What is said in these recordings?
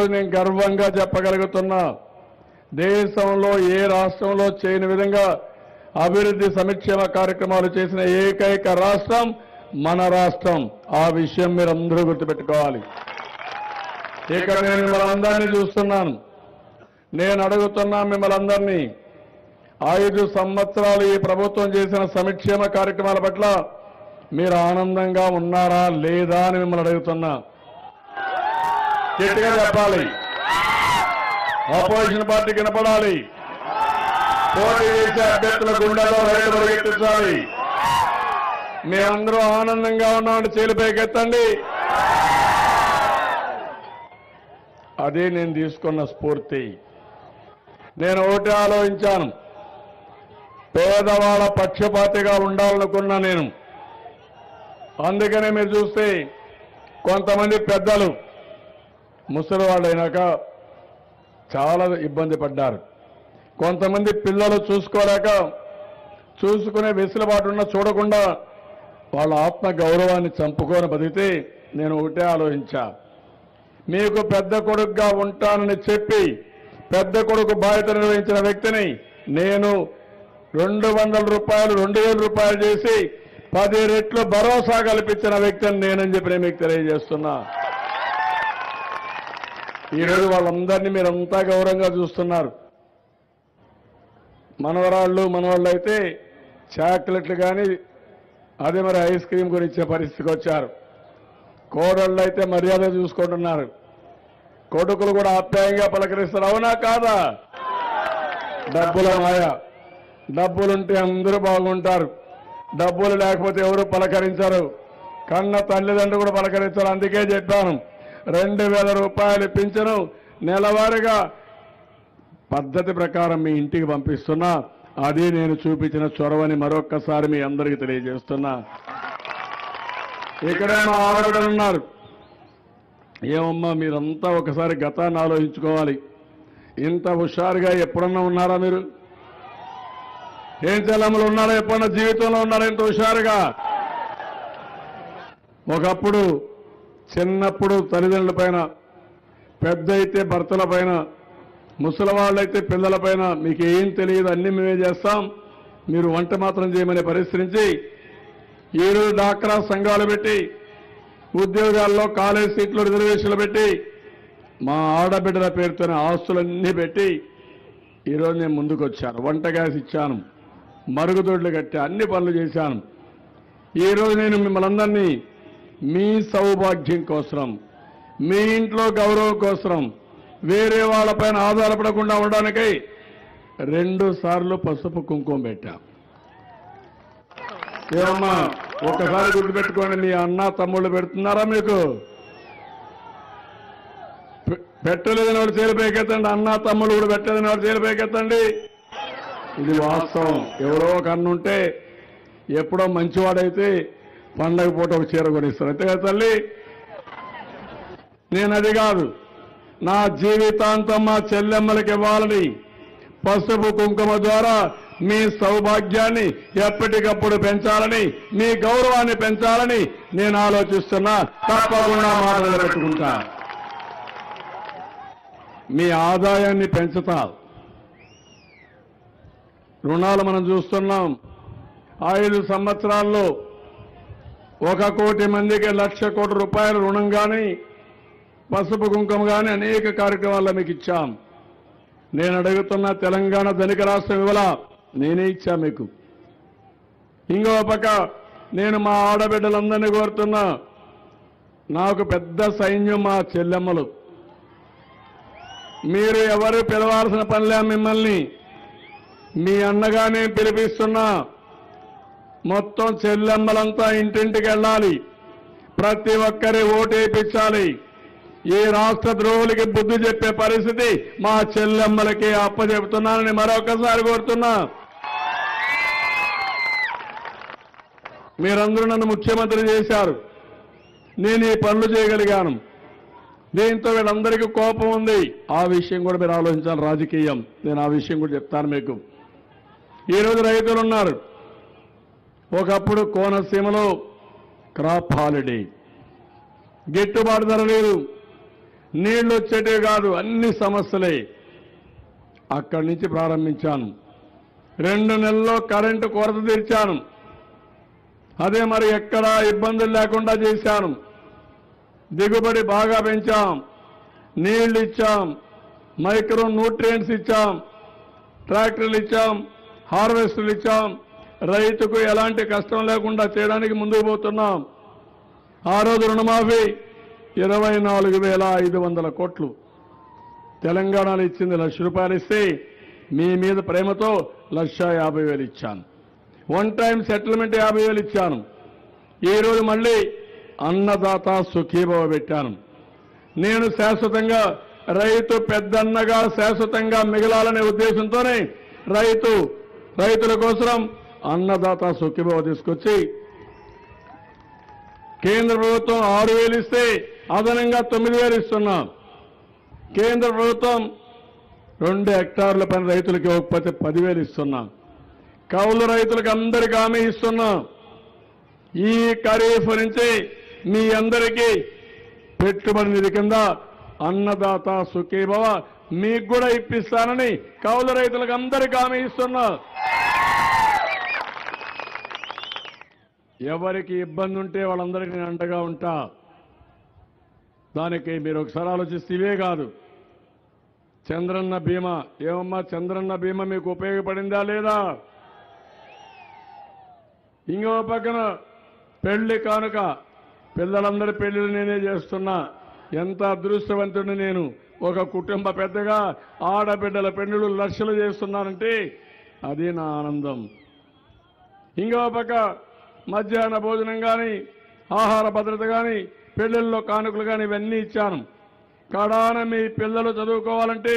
ఈరోజు నేను గర్వంగా చెప్పగలుగుతున్నా, దేశంలో ఏ రాష్ట్రంలో చేయని విధంగా అభివృద్ధి సంక్షేమ కార్యక్రమాలు చేసిన ఏకైక రాష్ట్రం మన రాష్ట్రం. ఆ విషయం మీరందరూ గుర్తుపెట్టుకోవాలి. ఇక్కడ నేను మిమ్మల్ని అందరినీ చూస్తున్నాను. నేను అడుగుతున్నా మిమ్మల్ని అందరినీ, 5 సంవత్సరాలు ఈ ప్రభుత్వం చేసిన సంక్షేమ కార్యక్రమాల పట్ల మీరు ఆనందంగా ఉన్నారా లేదా అని మిమ్మల్ని అడుగుతున్నా. గట్టిగా చెప్పాలి. ఆపోజిషన్ పార్టీ కనపడాలి. పోటీ చేసే అభ్యర్థుల గుండెలో రైలు పరిగెత్తించాలి. మేమందరూ ఆనందంగా ఉన్నామని చేలిపైకెత్తండి. అదే నేను తీసుకున్న స్ఫూర్తి. నేను ఒకటి ఆలోచించాను, పేదవాళ్ళ పక్షపాతిగా ఉండాలనుకున్నా నేను. అందుకనే మీరు చూస్తే కొంతమంది పెద్దలు ముసలి వాళ్ళు అయినాక చాలా ఇబ్బంది పడ్డారు. కొంతమంది పిల్లలు చూసుకోలేక, చూసుకునే వెసులుబాటు ఉన్న చూడకుండా వాళ్ళ ఆత్మ గౌరవాన్ని చంపుకొని బతికితే నేను ఒకటే ఆలోచించా, మీకు పెద్ద కొడుకుగా ఉంటానని చెప్పి పెద్ద కొడుకు బాధ్యత నిర్వహించిన వ్యక్తిని నేను 200 రూపాయలు 2000 రూపాయలు చేసి 10 రెట్లు భరోసా కల్పించిన వ్యక్తిని నేనని చెప్పి నేను మీకు తెలియజేస్తున్నా. ఈరోజు వాళ్ళందరినీ మీరంతా గౌరవంగా చూస్తున్నారు. మనవరాళ్ళు అయితే చాక్లెట్లు కానీ అదే మరి ఐస్ క్రీమ్ గురించే పరిస్థితికి వచ్చారు. కోడళ్ళు అయితే మర్యాద చూసుకుంటున్నారు. కొడుకులు కూడా ఆప్యాయంగా పలకరిస్తారు. అవునా కాదా? డబ్బుల మాయ. డబ్బులుంటే అందరూ బాగుంటారు, డబ్బులు లేకపోతే ఎవరు పలకరించరు. కన్న తల్లిదండ్రులు కూడా పలకరించరు. అందుకే చెప్పాను, 2000 రూపాయలు పింఛను నెలవారీగా పద్ధతి ప్రకారం మీ ఇంటికి పంపిస్తున్నా. అది నేను చూపించిన చొరవని మరొక్కసారి మీ అందరికీ తెలియజేస్తున్నా. ఇక్కడే మా ఆడబిడ్డలు ఉన్నారు. ఏమమ్మా మీరంతా ఒకసారి గతాన్ని ఆలోచించుకోవాలి. ఇంత హుషారుగా ఎప్పుడన్నా ఉన్నారా మీరు? ఏం చెల్లెమ్మలు ఉన్నారా? ఎప్పుడన్నా జీవితంలో ఉన్నారా ఇంత హుషారుగా? ఒకప్పుడు చిన్నప్పుడు తల్లిదండ్రుల పైన, పెద్ద అయితే భర్తల పైన, ముసలి వాళ్ళైతే పిల్లల పైన మీకు ఏం తెలియదు, అన్ని మేమే చేస్తాం, మీరు వంట మాత్రం చేయమనే పరిస్థితి నుంచి ఈరోజు డాక్రా సంఘాలు పెట్టి, ఉద్యోగాల్లో కాలేజ్ సీట్లు రిజర్వేషన్లు పెట్టి, మా ఆడబిడ్డల పేరుతోనే ఆస్తులన్నీ పెట్టి ఈరోజు నేను ముందుకు వచ్చాను. వంట గ్యాస్ ఇచ్చాను, మరుగుదొడ్లు కట్టి అన్ని పనులు చేశాను. ఈరోజు నేను మిమ్మల్ని అందరినీ మీ సౌభాగ్యం కోసం, మీ ఇంట్లో గౌరవం కోసం, వేరే వాళ్ళపైన ఆధారపడకుండా ఉండడానికై 2 సార్లు పసుపు కుంకుమ పెట్టా. ఏమమ్మా ఒకసారి గుర్తుపెట్టుకోండి, మీ అన్న తమ్ముళ్ళు పెడుతున్నారా మీకు? పెట్టలేదని వాడు చేలిపైకెత్తండి. అన్న తమ్ముళ్ళు కూడా పెట్టలేదని వాడు చేలిపైకెత్తండి. ఇది వాస్తవం. ఎవరో ఒక అన్న ఉంటే ఎప్పుడో మంచివాడైతే పండగ పూట ఒక చీర కొనిస్తారు, అంతే కదా తల్లి? నేను అది కాదు, నా జీవితాంతం మా చెల్లెమ్మలకి ఇవ్వాలని పసుపు కుంకుమ ద్వారా మీ సౌభాగ్యాన్ని ఎప్పటికప్పుడు పెంచాలని, మీ గౌరవాన్ని పెంచాలని నేను ఆలోచిస్తున్నా. తప్పకుండా మాటలు పెట్టుకుంటా. మీ ఆదాయాన్ని పెంచుతా. రుణాలు మనం చూస్తున్నాం. 5 సంవత్సరాల్లో 1 కోటి మందికి 1,00,000 కోట్ల రూపాయల రుణం కానీ, పసుపు కుంకుమ కానీ అనేక కార్యక్రమాల్లో మీకు ఇచ్చాం. నేను అడుగుతున్న తెలంగాణ ధనిక రాష్ట్రం ఇవ్వాల, నేనే ఇచ్చా మీకు. ఇంకో పక్క నేను మా ఆడబిడ్డలందరినీ కోరుతున్నా, నాకు పెద్ద సైన్యం మా చెల్లెమ్మలు. మీరు ఎవరు పిలవాల్సిన పనిలే, మిమ్మల్ని మీ అన్నగా నేను పిలిపిస్తున్నా. మొత్తం చెల్లెమ్మలంతా ఇంటింటికి వెళ్ళాలి, ప్రతి ఒక్కరి ఓటేపించాలి. ఈ రాష్ట్ర ద్రోహులకి బుద్ధి చెప్పే పరిస్థితి మా చెల్లెమ్మలకి అప్పచెబుతున్నానని మరొకసారి కోరుతున్నా. మీరందరూ నన్ను ముఖ్యమంత్రి చేశారు, నేను ఈ పనులు చేయగలిగాను. దీంతో వీళ్ళందరికీ కోపం ఉంది. ఆ విషయం కూడా మీరు ఆలోచించాలి, రాజకీయం. నేను ఆ విషయం కూడా చెప్తాను మీకు. ఈరోజు రైతులు ఉన్నారు. ఒకప్పుడు కోనసీమలో క్రాప్ హాలిడే, గిట్టుబాటు ధర లేదు. నీళ్లు వచ్చేటివి కాదు, అన్ని సమస్యలే. అక్కడి నుంచి ప్రారంభించాను. 2 నెలల్లో కరెంటు కొరత తీర్చాను. అదే మరి ఎక్కడా ఇబ్బందులు లేకుండా చేశాను. దిగుబడి బాగా పెంచాం, నీళ్లు ఇచ్చాం, మైక్రో న్యూట్రియంట్స్ ఇచ్చాం, ట్రాక్టర్లు ఇచ్చాం, హార్వెస్టర్లు ఇచ్చాం. రైతుకు ఎలాంటి కష్టం లేకుండా చేయడానికి ముందుకు పోతున్నాం. ఆ రోజు రుణమాఫీ 24,500 కోట్లు. తెలంగాణలో ఇచ్చింది ₹1,00,000 ఇస్తే మీ మీద ప్రేమతో 1,50,000 ఇచ్చాను. వన్ టైం సెటిల్మెంట్ 50,000 ఇచ్చాను. ఈరోజు మళ్ళీ అన్నదాత సుఖీభవ పెట్టాను. నేను శాశ్వతంగా రైతు పెద్దన్నగా శాశ్వతంగా మిగలాలనే ఉద్దేశంతోనే రైతుల కోసం అన్నదాత సుఖీభవ తీసుకొచ్చి కేంద్ర ప్రభుత్వం 6,000 ఇస్తే అదనంగా 9,000 ఇస్తున్నాం. కేంద్ర ప్రభుత్వం 2 హెక్టార్ల పైన రైతులకు ఇవ్వకపోతే 10,000 ఇస్తున్నాం. కౌలు రైతులకు అందరికీ హామీ ఇస్తున్నాం. ఈ ఖరీఫ్ నుంచి మీ అందరికీ పెట్టుబడి నిధి కింద అన్నదాత సుఖీభవ మీకు కూడా ఇప్పిస్తానని కౌలు రైతులకు అందరికీ హామీ ఇస్తున్నా. ఎవరికి ఇబ్బంది ఉంటే వాళ్ళందరికీ నేను అండగా ఉంటా. దానికి మీరు ఒకసారి ఆలోచిస్తే ఇవే కాదు, చంద్రన్న బీమా. ఏమమ్మా చంద్రన్న బీమా మీకు ఉపయోగపడిందా లేదా? ఇంకో పక్కన పెళ్లి కానుక, పిల్లలందరి పెళ్లిళ్ళు నేనే చేస్తున్నా. ఎంత అదృష్టవంతుడిని నేను. ఒక కుటుంబ పెద్దగా ఆడబిడ్డల పెళ్లిళ్ళు లక్షలు చేస్తున్నానంటే అది నా ఆనందం. ఇంకో పక్క మధ్యాహ్న భోజనం కానీ, ఆహార భద్రత కానీ, పెళ్లిళ్ళలో కానుకలు కానీ ఇవన్నీ ఇచ్చాను. కడాన మీ పిల్లలు చదువుకోవాలంటే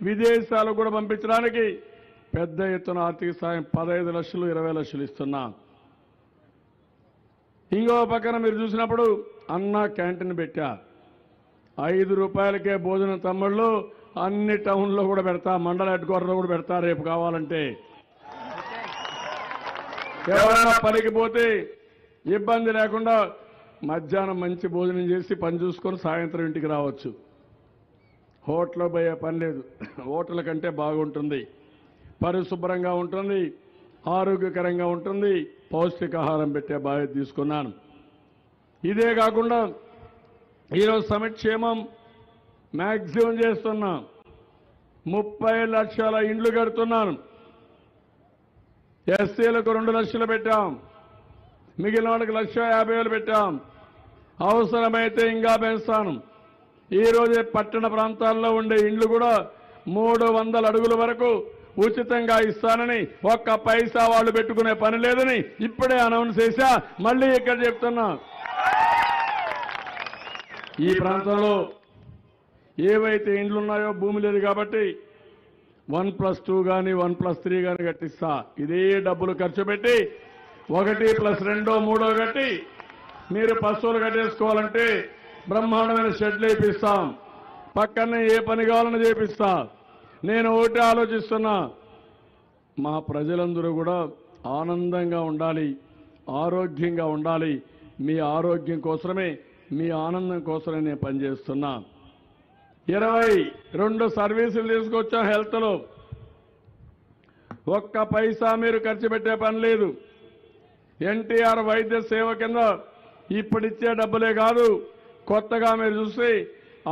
విదేశాలకు కూడా పంపించడానికి పెద్ద ఎత్తున ఆర్థిక సాయం 15 లక్షలు 20 లక్షలు ఇస్తున్నా. ఇంకో పక్కన మీరు చూసినప్పుడు అన్న క్యాంటీన్ పెట్టా. 5 రూపాయలకే భోజనం తమ్ముళ్ళు అన్ని టౌన్లో కూడా పెడతా, మండల హెడ్ క్వార్టర్లో కూడా పెడతా రేపు కావాలంటే. ఎవరైనా పనికి పోతే ఇబ్బంది లేకుండా మధ్యాహ్నం మంచి భోజనం చేసి పని చూసుకొని సాయంత్రం ఇంటికి రావచ్చు. హోటల్లో పోయే పని లేదు. హోటల్ కంటే బాగుంటుంది, పరిశుభ్రంగా ఉంటుంది, ఆరోగ్యకరంగా ఉంటుంది, పౌష్టికాహారం పెట్టే బాధ్యత తీసుకున్నాను. ఇదే కాకుండా ఈరోజు సంక్షేమం మ్యాక్సిమం చేస్తున్నాం. 30 లక్షల ఇండ్లు కడుతున్నాను. ఎస్సీలకు 2 లక్షలు పెట్టాం, మిగిలిన వాళ్ళకి 1,50,000 పెట్టాం. అవసరమైతే ఇంకా పెంచుతాను. ఈ రోజే పట్టణ ప్రాంతాల్లో ఉండే ఇండ్లు కూడా 300 అడుగుల వరకు ఉచితంగా ఇస్తానని, ఒక్క పైసా వాళ్ళు పెట్టుకునే పని లేదని ఇప్పుడే అనౌన్స్ చేశా. మళ్ళీ ఇక్కడ చెప్తున్నా, ఈ ప్రాంతంలో ఏవైతే ఇండ్లున్నాయో భూమి లేదు కాబట్టి 1+2 కానీ 1+3 కానీ కట్టిస్తా. ఇదే డబ్బులు ఖర్చు పెట్టి 1+2 3 కట్టి మీరు పశువులు కట్టేసుకోవాలంటే బ్రహ్మాండమైన షెడ్లు వేపిస్తాం. పక్కనే ఏ పని కావాలని చేపిస్తా. నేను ఒకటి ఆలోచిస్తున్నా, మా ప్రజలందరూ కూడా ఆనందంగా ఉండాలి, ఆరోగ్యంగా ఉండాలి. మీ ఆరోగ్యం కోసమే, మీ ఆనందం కోసమే నేను పనిచేస్తున్నా. 22 సర్వీసులు తీసుకొచ్చాం. హెల్త్లో ఒక్క పైసా మీరు ఖర్చు పెట్టే పని లేదు. ఎన్టీఆర్ వైద్య సేవ కింద ఇప్పుడిచ్చే డబ్బులే కాదు, కొత్తగా మీరు చూసి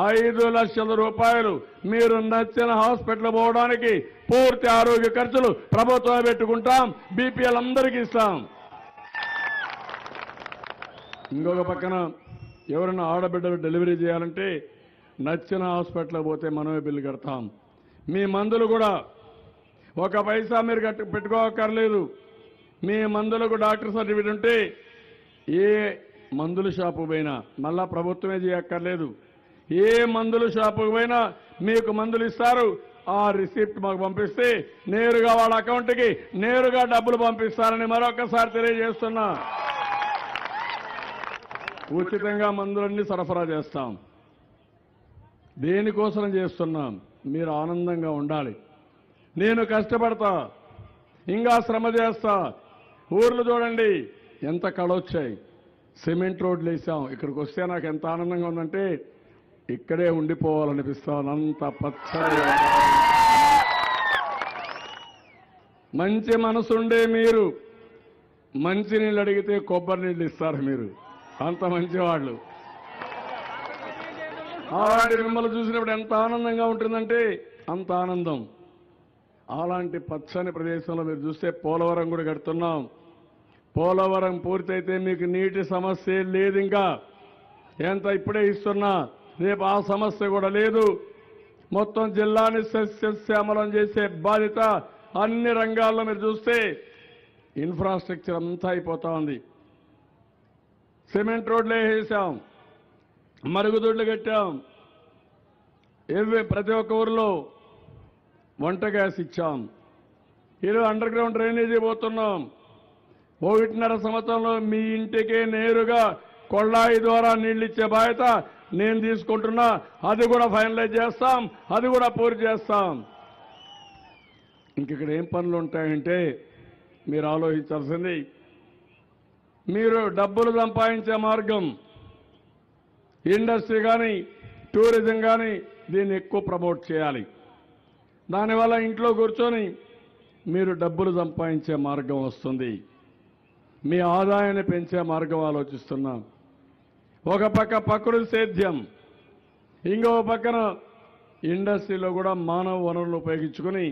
5 లక్షల రూపాయలు మీరు నచ్చిన హాస్పిటల్ పోవడానికి పూర్తి ఆరోగ్య ఖర్చులు ప్రభుత్వమే పెట్టుకుంటాం. బీపీఎల్ అందరికీ ఇస్తాం. ఇంకొక పక్కన ఎవరైనా ఆడబిడ్డలు డెలివరీ చేయాలంటే నచ్చిన హాస్పిటల్ పోతే మనమే బిల్లు కడతాం. మీ మందులు కూడా ఒక పైసా మీరు పెట్టుకోక్కర్లేదు. మీ మందులకు డాక్టర్ సర్టిఫికేట్ ఉంటే ఏ మందుల షాపు పోయినా మళ్ళా ప్రభుత్వమే చేయక్కర్లేదు. ఏ మందుల షాపుకు పోయినా మీకు మందులు ఇస్తారు. ఆ రిసిప్ట్ మాకు పంపిస్తే నేరుగా వాళ్ళ అకౌంట్కి నేరుగా డబ్బులు పంపిస్తారని మరొకసారి తెలియజేస్తున్నా. ఉచితంగా మందులన్నీ సరఫరా చేస్తాం. దేనికోసం చేస్తున్నాం? మీరు ఆనందంగా ఉండాలి. నేను కష్టపడతా, ఇంకా శ్రమ చేస్తా. ఊర్లు చూడండి ఎంత కళొచ్చాయి. సిమెంట్ రోడ్లు వేసాం. ఇక్కడికి వస్తే నాకు ఎంత ఆనందంగా ఉందంటే ఇక్కడే ఉండిపోవాలనిపిస్తాను. అంత పచ్చని మంచి మనసుండే మీరు మంచి నీళ్ళు అడిగితే కొబ్బరి నీళ్ళు ఇస్తారు. మీరు అంత మంచివాళ్ళు. అలాంటి మిమ్మల్ని చూసినప్పుడు ఎంత ఆనందంగా ఉంటుందంటే అంత ఆనందం. అలాంటి పచ్చని ప్రదేశంలో మీరు చూస్తే పోలవరం కూడా కడుతున్నాం. పోలవరం పూర్తయితే మీకు నీటి సమస్య లేదు. ఇంకా ఎంత ఇప్పుడే ఇస్తున్నా, రేపు ఆ సమస్య కూడా లేదు. మొత్తం జిల్లాని సస్యశ్యామలం చేసే బాధ్యత అన్ని రంగాల్లో మీరు చూస్తే ఇన్ఫ్రాస్ట్రక్చర్ అంతా అయిపోతా ఉంది. సిమెంట్ రోడ్లే వేసాం, మరుగుదొడ్లు కట్టాం, ప్రతి ఒక్క ఊరిలో వంట గ్యాస్ ఇచ్చాం. ఈరోజు అండర్ గ్రౌండ్ డ్రైనేజీ పోతున్నాం. 1.5 సంవత్సరంలో మీ ఇంటికే నేరుగా కొళ్ళాయి ద్వారా నీళ్ళు ఇచ్చే బాధ్యత నేను తీసుకుంటున్నా. అది కూడా ఫైనలైజ్ చేస్తాం, అది కూడా పూర్తి చేస్తాం. ఇంకిక్కడ ఏం పనులు ఉంటాయంటే మీరు ఆలోచించాల్సింది, మీరు డబ్బులు సంపాదించే మార్గం ఇండస్ట్రీ కానీ టూరిజం కానీ దీన్ని ఎక్కువ ప్రమోట్ చేయాలి. దానివల్ల ఇంట్లో కూర్చొని మీరు డబ్బులు సంపాదించే మార్గం వస్తుంది. మీ ఆదాయాన్ని పెంచే మార్గం ఆలోచిస్తున్నాం. ఒక పక్క ప్రకృతి సేద్యం, ఇంకో పక్కన ఇండస్ట్రీలో కూడా మానవ వనరులు ఉపయోగించుకొని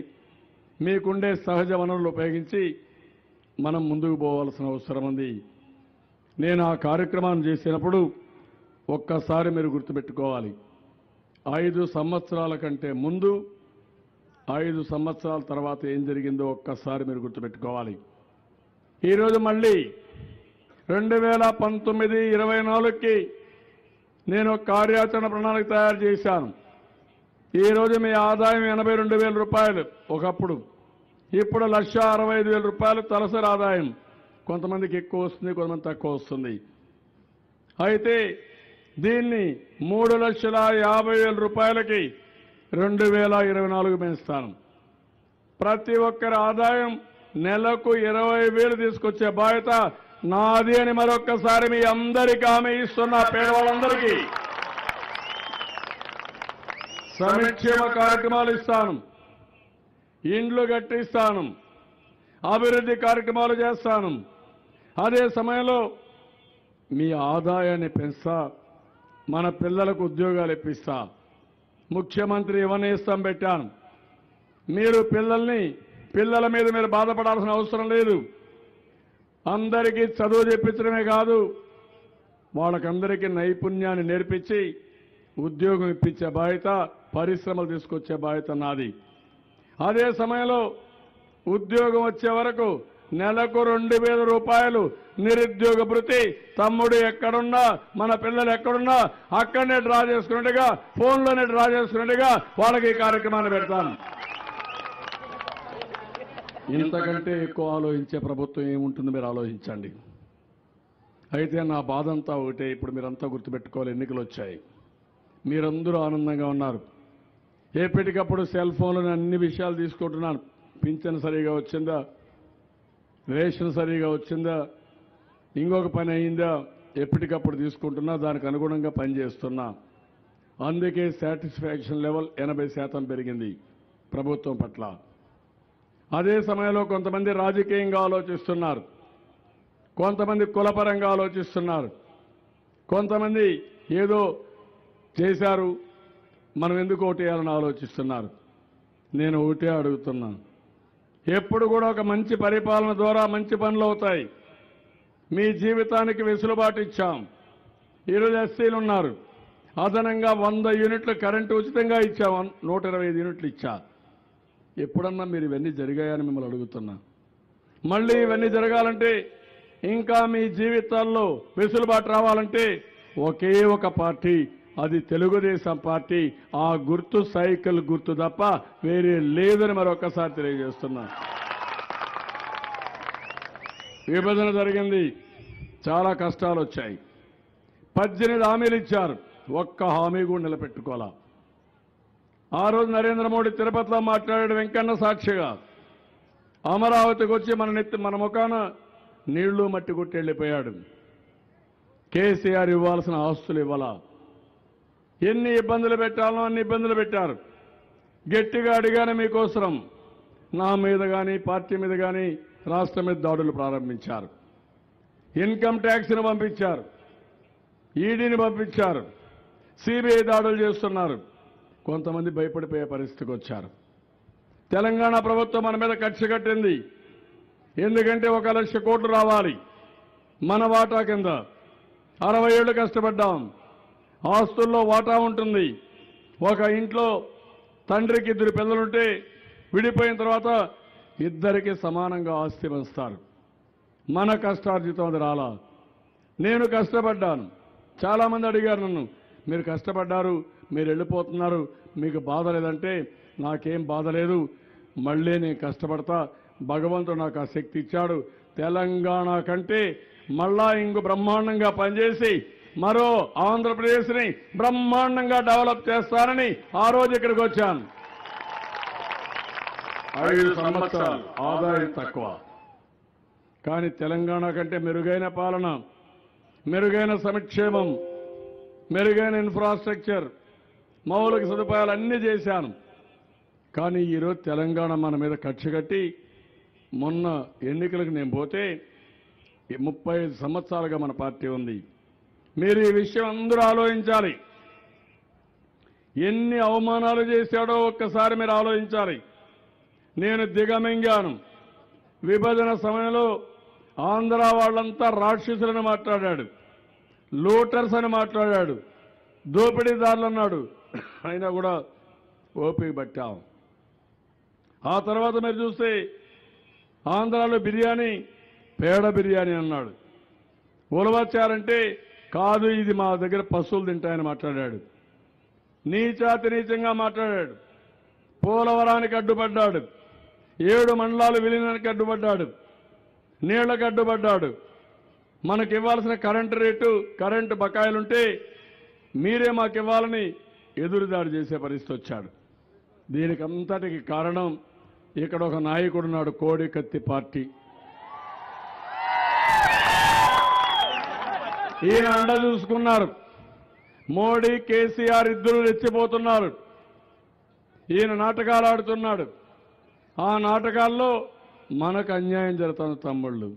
మీకుండే సహజ వనరులు ఉపయోగించి మనం ముందుకు పోవాల్సిన అవసరం ఉంది. నేను ఆ కార్యక్రమాన్ని చేసినప్పుడు ఒక్కసారి మీరు గుర్తుపెట్టుకోవాలి, 5 సంవత్సరాల కంటే ముందు 5 సంవత్సరాల తర్వాత ఏం జరిగిందో ఒక్కసారి మీరు గుర్తుపెట్టుకోవాలి. ఈరోజు మళ్ళీ 2019-24కి నేను కార్యాచరణ ప్రణాళిక తయారు చేశాను. ఈరోజు మీ ఆదాయం 82,000 రూపాయలు ఒకప్పుడు, ఇప్పుడు 1,65,000 రూపాయలు తలసరి ఆదాయం. కొంతమందికి ఎక్కువ వస్తుంది, కొంతమంది తక్కువ వస్తుంది. అయితే దీన్ని 3,50,000 రూపాయలకి 2024 పెంచుతాను. ప్రతి ఒక్కరి ఆదాయం నెలకు 20,000 తీసుకొచ్చే బాధ్యత నాది అని మరొక్కసారి మీ అందరికీ హామీ ఇస్తున్నా. పేదవాళ్ళందరికీ సంక్షేమ కార్యక్రమాలు ఇస్తాను, ఇండ్లు కట్టిస్తాను, అభివృద్ధి కార్యక్రమాలు చేస్తాను. అదే సమయంలో మీ ఆదాయాన్ని పెంచుతా, మన పిల్లలకు ఉద్యోగాలు ఇప్పిస్తా. ముఖ్యమంత్రి యువనేస్తం పెట్టాను. మీరు పిల్లల మీద మీరు బాధపడాల్సిన అవసరం లేదు. అందరికీ చదువు చెప్పించడమే కాదు, వాళ్ళకందరికీ నైపుణ్యాన్ని నేర్పించి ఉద్యోగం ఇప్పించే బాధ్యత, పరిశ్రమలు తీసుకొచ్చే బాధ్యత నాది. అదే సమయంలో ఉద్యోగం వచ్చే వరకు నెలకు 2,000 రూపాయలు నిరుద్యోగ భృతి. తమ్ముడు ఎక్కడున్నా, మన పిల్లలు ఎక్కడున్నా అక్కడనే డ్రా చేసుకున్నట్టుగా, ఫోన్లోనే డ్రా చేసుకున్నట్టుగా వాళ్ళకి ఈ కార్యక్రమాన్ని పెడతాను. ఇంతకంటే ఎక్కువ ఆలోచించే ప్రభుత్వం ఏముంటుందో మీరు ఆలోచించండి. అయితే నా బాధ అంతా ఒకటే, ఇప్పుడు మీరంతా గుర్తుపెట్టుకోవాలి, ఎన్నికలు వచ్చాయి, మీరందరూ ఆనందంగా ఉన్నారు. ఎప్పటికప్పుడు సెల్ ఫోన్లోని అన్ని విషయాలు తీసుకుంటున్నాను. పింఛన్ సరిగా వచ్చిందా, రేషన్ సరిగా వచ్చిందా, ఇంకొక పని అయిందా, ఎప్పటికప్పుడు తీసుకుంటున్నా, దానికి అనుగుణంగా పనిచేస్తున్నా. అందుకే సాటిస్ఫాక్షన్ లెవెల్ 80% పెరిగింది ప్రభుత్వం పట్ల. అదే సమయంలో కొంతమంది రాజకీయంగా ఆలోచిస్తున్నారు, కొంతమంది కులపరంగా ఆలోచిస్తున్నారు, కొంతమంది ఏదో చేశారు మనం ఎందుకు ఓటేయాలని ఆలోచిస్తున్నారు. నేను ఒకటే అడుగుతున్నాను, ఎప్పుడు కూడా ఒక మంచి పరిపాలన ద్వారా మంచి పనులు అవుతాయి. మీ జీవితానికి వెసులుబాటు ఇచ్చాం. ఈరోజు ఎస్సీలు ఉన్నారు, అదనంగా 100 యూనిట్లు కరెంటు ఉచితంగా ఇచ్చాం, 125 యూనిట్లు ఇచ్చా. ఎప్పుడన్నా మీరు ఇవన్నీ జరిగాయని మిమ్మల్ని అడుగుతున్నా. మళ్ళీ ఇవన్నీ జరగాలంటే, ఇంకా మీ జీవితాల్లో వెసులుబాటు రావాలంటే ఒకే ఒక పార్టీ, అది తెలుగుదేశం పార్టీ. ఆ గుర్తు సైకిల్ గుర్తు తప్ప వేరే లేదని మరొకసారి తెలియజేస్తున్నా. విభజన జరిగింది, చాలా కష్టాలు వచ్చాయి. 18 హామీలు ఇచ్చారు, ఒక్క హామీ కూడా నిలబెట్టుకోవాలా. ఆ రోజు నరేంద్ర మోడీ తిరుపతిలో మాట్లాడాడు వెంకన్న సాక్షిగా. అమరావతికి వచ్చి మన ముఖాన నీళ్లు మట్టి కొట్టి వెళ్ళిపోయాడు. కేసీఆర్ ఇవ్వాల్సిన ఆస్తులు ఇవ్వాలా, ఎన్ని ఇబ్బందులు పెట్టాలో అన్ని ఇబ్బందులు పెట్టారు. గట్టిగా అడిగాను మీకోసం. నా మీద కానీ పార్టీ మీద కానీ రాష్ట్రం మీద దాడులు ప్రారంభించారు. ఇన్కమ్ ట్యాక్స్ని పంపించారు, ఈడీని పంపించారు, సిబిఐ దాడులు చేస్తున్నారు. కొంతమంది భయపడిపోయే పరిస్థితికి వచ్చారు. తెలంగాణ ప్రభుత్వం మన మీద కక్ష కట్టింది. ఎందుకంటే 1 లక్ష కోట్లు రావాలి మన వాటా కింద. 60 ఏళ్లు కష్టపడ్డాం. ఆస్తుల్లో వాటా ఉంటుంది. ఒక ఇంట్లో తండ్రికి 2 పిల్లలుంటే విడిపోయిన తర్వాత ఇద్దరికి సమానంగా ఆస్తి పంచుతారు. మన కష్టార్జితం అది రాలా. నేను కష్టపడ్డాను. చాలామంది అడిగారు నన్ను, మీరు కష్టపడ్డారు, మీరు వెళ్ళిపోతున్నారు, మీకు బాధ లేదంటే నాకేం బాధ లేదు. మళ్ళీ నేను కష్టపడతా. భగవంతుడు నాకు ఆ శక్తి ఇచ్చాడు. తెలంగాణ కంటే మళ్ళా ఇంకో బ్రహ్మాండంగా పనిచేసి మరో ఆంధ్రప్రదేశ్ని బ్రహ్మాండంగా డెవలప్ చేస్తానని ఆ రోజు ఇక్కడికి వచ్చాను. 5 సంవత్సరాలు ఆదాయం తక్కువ, కానీ తెలంగాణ కంటే మెరుగైన పాలన, మెరుగైన సంక్షేమం, మెరుగైన ఇన్ఫ్రాస్ట్రక్చర్, మౌలిక సదుపాయాలు అన్నీ చేశాను. కానీ ఈరోజు తెలంగాణ మన మీద కక్ష కట్టి మొన్న ఎన్నికలకు నేను పోతే 35 సంవత్సరాలుగా మన పార్టీ ఉంది. మీరు ఈ విషయం అందరూ ఆలోచించాలి. ఎన్ని అవమానాలు చేశాడో ఒక్కసారి మీరు ఆలోచించాలి. నేను దిగమింగాను. విభజన సమయంలో ఆంధ్ర వాళ్ళంతా రాక్షసులను మాట్లాడాడు, లూటర్స్ అని మాట్లాడాడు, దోపిడీదారులు అన్నాడు. అయినా కూడా ఓపిక పట్టాం. ఆ తర్వాత మీరు చూస్తే ఆంధ్రాలో బిర్యానీ పేడ బిర్యానీ అన్నాడు. ఉలవచారంటే కాదు, ఇది మా దగ్గర పశువులు తింటాయని మాట్లాడాడు. నీచాతి నీచంగా మాట్లాడాడు. పోలవరానికి అడ్డుపడ్డాడు. 7 మండలాలు విలీనానికి అడ్డుపడ్డాడు. నీళ్లకు అడ్డుపడ్డాడు. మనకి ఇవ్వాల్సిన కరెంటు రేటు, కరెంటు బకాయిలుంటే మీరే మాకు ఇవ్వాలని ఎదురుదాడి చేసే పరిస్థితి వచ్చాడు. దీనికి అంతటికి కారణం ఇక్కడ ఒక నాయకుడున్నాడు, కోడి కత్తి పార్టీ. ఈయన అండ చూసుకున్నారు. మోడీ, కేసీఆర్ ఇద్దరు రెచ్చిపోతున్నారు. ఈయన నాటకాలు ఆడుతున్నాడు. ఆ నాటకాల్లో మనకు అన్యాయం జరుగుతున్న తమ్ముళ్ళు.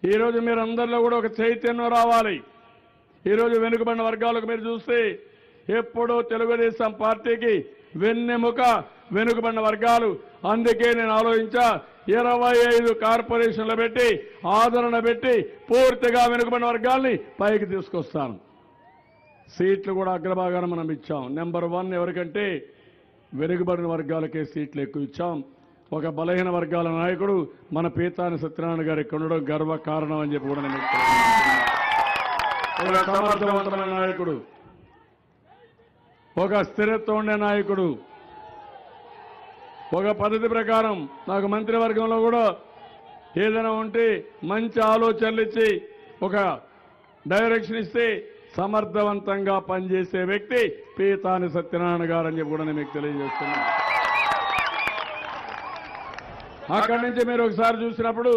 ఈరోజు మీరందరిలో కూడా ఒక చైతన్యం రావాలి. ఈరోజు వెనుకబడిన వర్గాలకు మీరు చూస్తే ఎప్పుడూ తెలుగుదేశం పార్టీకి వెన్నెముక వెనుకబడిన వర్గాలు. అందుకే నేను ఆలోచించా 25 కార్పొరేషన్లు పెట్టి ఆదరణ పెట్టి పూర్తిగా వెనుకబడిన వర్గాల్ని పైకి తీసుకొస్తాను. సీట్లు కూడా అగ్రభాగాన మనం ఇచ్చాం. నెంబర్ 1 ఎవరికంటే వెనుకబడిన వర్గాలకే సీట్లు ఎక్కువ ఇచ్చాం. ఒక బలహీన వర్గాల నాయకుడు మన పీతాని సత్యనారాయణ గారు ఇక్కడ ఉండడం గర్వ కారణం అని చెప్పి కూడా నేను ఒక సమర్థవంతమైన నాయకుడు, ఒక స్థిరత్వం ఉండే నాయకుడు, ఒక పద్ధతి ప్రకారం నాకు మంత్రివర్గంలో కూడా ఏదైనా ఉంటే మంచి ఆలోచనలు ఇచ్చి ఒక డైరెక్షన్ ఇస్తే సమర్థవంతంగా పనిచేసే వ్యక్తి పీతాని సత్యనారాయణ గారు అని చెప్పి కూడా నేను మీకు తెలియజేస్తున్నాను. అక్కడి నుంచి మీరు ఒకసారి చూసినప్పుడు